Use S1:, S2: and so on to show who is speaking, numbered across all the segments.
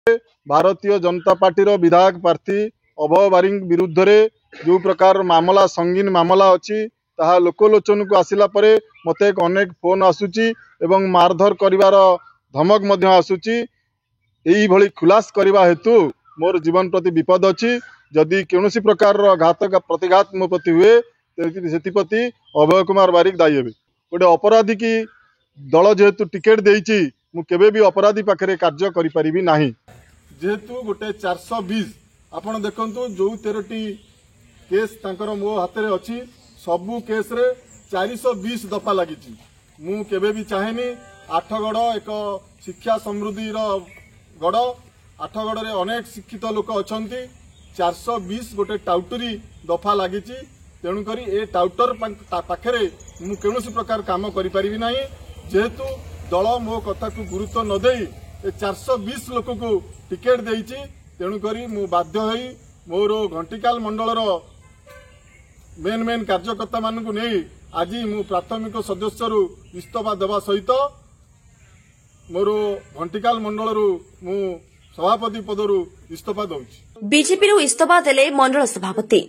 S1: Bharatiya Janata party विधायक प्रार्थी अभय बारिक विरुद्ध रे जो प्रकार मामला संगीन मामला अच्छी ताहा लोकलोचन को आसिला परे मते अनेक फोन आसुची एवं मारधर करिवार धमक मध्य आसुची। एही भली खुलास करने हेतु मोर जीवन प्रति विपद अच्छी। जदि कौन प्रकार घातक प्रतिघात मो प्रति हुए से अभय कुमार बारिक दायी हे। गोटे अपराधी की दल जेहेतु टिकेट देइची मु केबे भी अपराधी पाखरे कार्य करि परिबी नाही। जेहेतु गोटे 420 आपण देखंतु जो 13टी केस तांकर मो हाथ रे अछि सबु केस रे 420 दफा लागिची। मु केबे भी चाहेनी आठगड़ एक शिक्षा समृद्धि गड़ आठगड़ रे अनेक शिक्षित लोक अछंती 420 गोटे टाउटरी दफा लागिची। तेणुकरी ए टाउटर पाखरे मु कौन प्रकार काम करि परिबी नाही। जेहेतु दल मो कथा को गुरुत्व न दे 420 लोक को टिकेट देइची तेणुकरी मु बाध्य होई मोर घंटिकाल मंडलर मेन कार्यकर्ता मानकु नहीं आज मु प्राथमिक सदस्य रु इस्तीफा देवा सहित मोर घंटिकाल मंडल मु सभापति पदरु इस्तीफा दउची।
S2: बीजेपी रु इस्तीफा देले मंडल सभापति।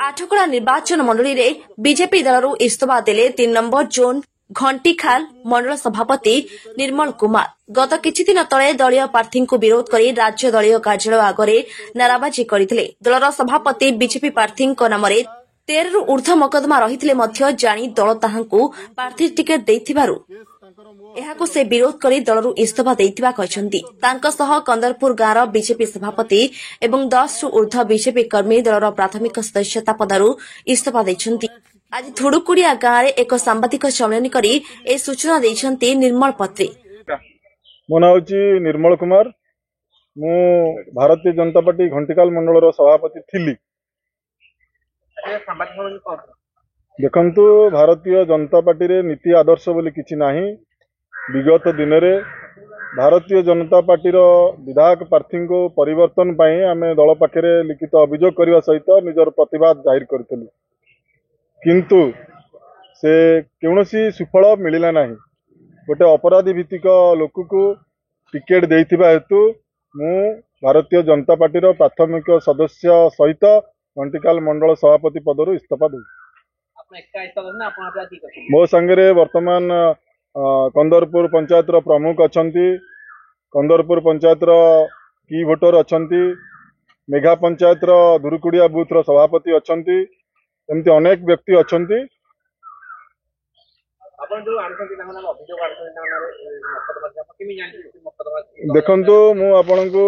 S2: आठगड़ा निर्वाचन मंडली रे बीजेपी दल इस्तीफा देले 3 नंबर जोन घंटीखाल मंडल सभापति निर्मल कुमार। गत किछि दिन तले दलीय प्रार्थी को विरोध करी राज्य दलीय कार्यालय आगरे नाराबाजी करथिले। दलर सभापति बीजेपी प्रार्थी नाम 13 रु ऊर्ध्व मकदमा रहिथिले मध्य जानी दल ताहांकु प्रार्थी टिकेट देइथिबारु एहाकु से विरोध करी दलरु इस्तीफा देइथिबा कहछन्ती। तांक सह कंदरपुर गाँर बीजेपी सभापति एवं 10 रु ऊर्ध्व बीजेपी कर्मी दलर प्राथमिक सदस्यता पदरु इस्तीफा देइछन्ती। आज थुडुकुड़िया गाँव एक सांबादिक सम्मेलन करी ए सूचना देइछन्ती निर्मल पत्री।
S1: मो नाम निर्मल कुमार। मु भारतीय जनता पार्टी घंटिकाल मंडल सभापति थिली। देखंतु भारतीय जनता पार्टी रे नीति आदर्श बोली किछि नाही। विगत दिन में भारतीय जनता पार्टी विधायक प्रार्थी को परिवर्तन पाई आमे दल पाखे लिखित अभियोग करने सहित निजर प्रतिवाद जाहिर करूँ किंतु से कौनसी सुफल मिलला नहीं। गोटे अपराधी भित्तिक लोक को टिकेट देइथिबा हेतु मु भारतीय जनता पार्टी प्राथमिक सदस्य सहित घंटिकाल मंडल सभापति पदरु इस्तीफा दूँ। मो संगे वर्तमान कंदरपुर पंचायत प्रमुख अछंती, कंदरपुर पंचायत की भोटर अछंती, मेघा पंचायत धुरुकुड़िया बूथ सभापति अछंती, एमती अनेक व्यक्ति अछंती। देखंतु मु आपनकु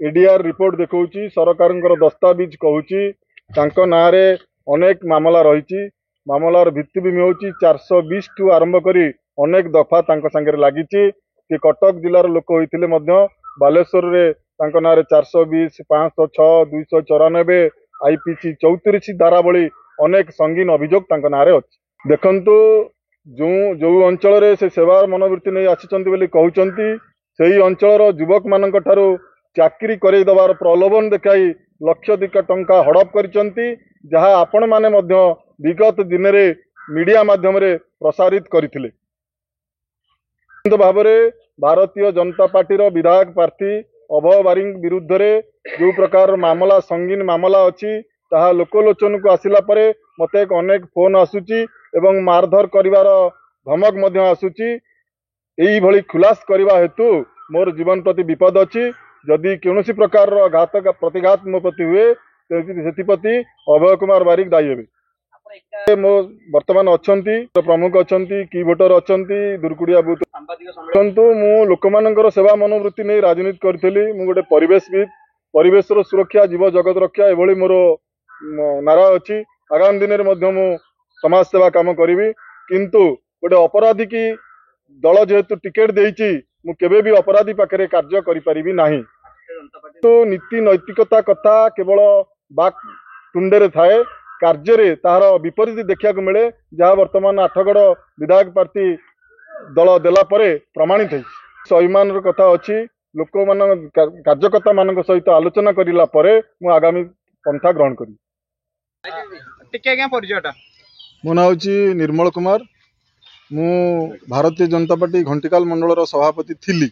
S1: एडीआर रिपोर्ट देखौची, सरकार दस्तावेज कहूची तांको नारे अनेक मामला रही। मामलार भित्तिभूमि होची 420 टू आरंभ करी अनेक दफा तांको संगे लागिची। कि कटक जिलार लोक होइथिले मध्य बालेश्वर रे तांको नारे 420, 506, 294, आईपीसी 34 धारावली अनेक संगीन अभियोग तांको नारे अछि। देखंतु जो जो अंचल रे से सेवा मनोवृत्ति नहीं आछिचंती बोली कहउचंती सेही अंचलर युवक मानक ठारू चाकरी करई दबार प्रलोभन देखाई लक्षाधिक टंका हड़प करिचंती, जहा आपण माने मध्य विगत दिन रे मीडिया माध्यम रे प्रसारित करथिले। भाव में भारतीय जनता पार्टी विधायक प्रार्थी अभय बारिक विरुद्ध रे जो प्रकार मामला संगीन मामला अच्छी ताहा लोकलोचन को आसिला परे मते अनेक फोन आसुची एवं मारधर करिवार धमक मध्य आसुची। एही भली खुलास करने हेतु मोर जीवन प्रति विपद अच्छी। जदि कौन प्रकार घातक प्रतिघात मो प्रति हुए से अभय कुमार बारिक दायी हे। मो वर्तमान अछंती प्रमुख अछंती, की भोटर अछंती, दुर्कुड़िया बूथ अछंतु। मु लोकमानंकर सेवा मनोवृत्ति नहीं राजनीति करी। मु गोटे परिवेशविद, परिवेश सुरक्षा, जीव जगत रक्षा एभली मोर नारा अच्छी। आगामी दिन में मु समाज सेवा काम करी किंतु गोटे अपराधी की दल जेहेतु टिकेट देइची मु केबे भी अपराधी पाखरे कार्य करि परिबी नाही। तो नीति नैतिकता कथा केवल बाक टुंडे थाए, कार्य रे तार विपरीत देखा मिले, जहाँ वर्तमान आठगड़ विधायक प्रार्थी दल देला परे प्रमाणित है। स्वाभिमान कथा अच्छी। लोक मान कार्यकर्ता मान सहित आलोचना करला परे मु आगामी पंथा ग्रहण करी। मो नाम निर्मल कुमार। मु भारतीय जनता पार्टी घंटिकाल मंडल सभापति थिली।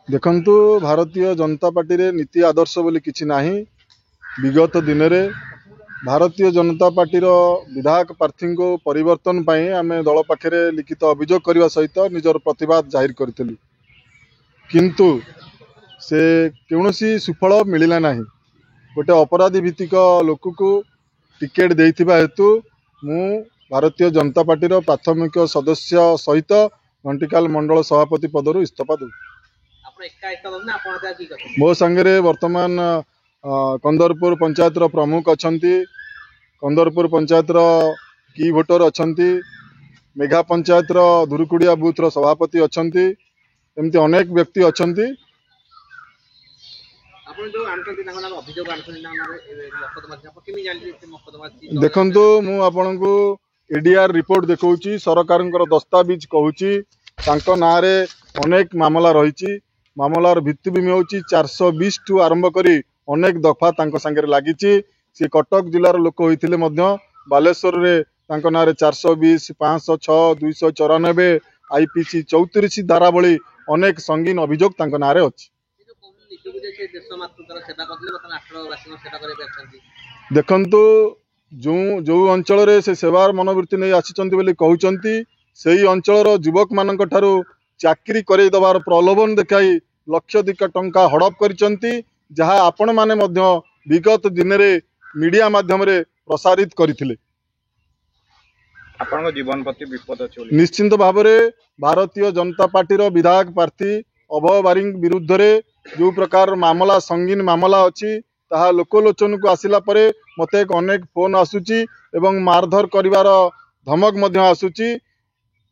S1: देखंतु भारतीय जनता पार्टी रे नीति आदर्श बोली किछि नाही। विगत दिन में भारतीय जनता पार्टी विधायक प्रार्थी को परिवर्तन पाई आमे दल पाखे लिखित अभियोग करने सहित निजर प्रतिवाद जाहिर करथिलु, किंतु से कौनसी सुफल मिलला नाही। गोटे अपराधी भित्तिक लोक को टिकेट देइथिबा हेतु मु भारतीय जनता पार्टी प्राथमिक सदस्य सहित घंटिकाल मंडल सभापति पदरु इस्तीफा दूँ। मो संगे वर्तमान कंदरपुर पंचायत प्रमुख अछंती, कंदरपुर पंचायत की भोटर अछंती, मेघा पंचायत दुरुकुड़िया बूथ सभापति अछंती, एमती अनेक व्यक्ति अछंती। देखंतु मु आपन को एडीआर रिपोर्ट देखौची, सरकार दस्तावेज कहूची तांको नारे अनेक मामला रही। मामलार भित्तिभूमि होची 420 टू आरंभ करी अनेक दफा तांको संगे लागिची। से कटक जिलार लोक होइथिले मध्य बालेश्वर रे तांको नारे 420, 506, 294, आईपीसी 34 धारा भली अनेक संगीन अभियोग तांको नारे अछि। देखंतु जो अंचल रे से सेवार मनोवृत्ति नहीं आसिचंती बोली कहउचंती, सेही अंचल युवक मानक ठारू चाकरी करे दबार प्रलोभन देखाई लक्षाधिक टंका हड़प करिचंती, जहा आपण माने मध्य विगत दिन रे मीडिया माध्यम रे प्रसारित करथिले।
S3: आपन जीवन प्रति विपद अछि।
S1: निश्चिंत भाव में भारतीय जनता पार्टी विधायक प्रार्थी अभय बारिंग विरुद्ध रे जो प्रकार मामला संगीन मामला अछि ताहा लोकलोचन को आसिला परे मते अनेक फोन आसुची एवं मारधर करिवार धमक मध्य आसुची।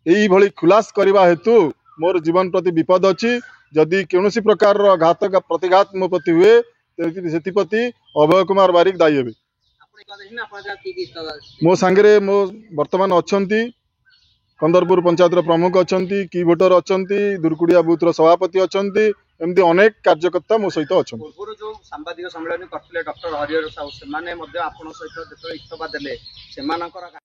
S1: एही भली खुलास करिवा हेतु मोर जीवन प्रति विपद अछि। जदि कौनसी प्रकार घातक प्रतिघात मो प्रति हुए सेतिपति अभय कुमार बारिक दायी हेबे। मो सांगरे मो वर्तमान अछंती कंदरपुर पंचायत प्रमुख अछंती, की भोटर अछंती, दुरकुड़िया बूथ सभापति अछंती, एमती अनेक कार्यकर्ता मो सहित अछंती।
S3: पूर्व जो सांबादिक सम्मेलन करथिले डॉक्टर हरिहर साहू सेमाने मध्ये आपन सहित जेतो इस्तफा देले सेमानकर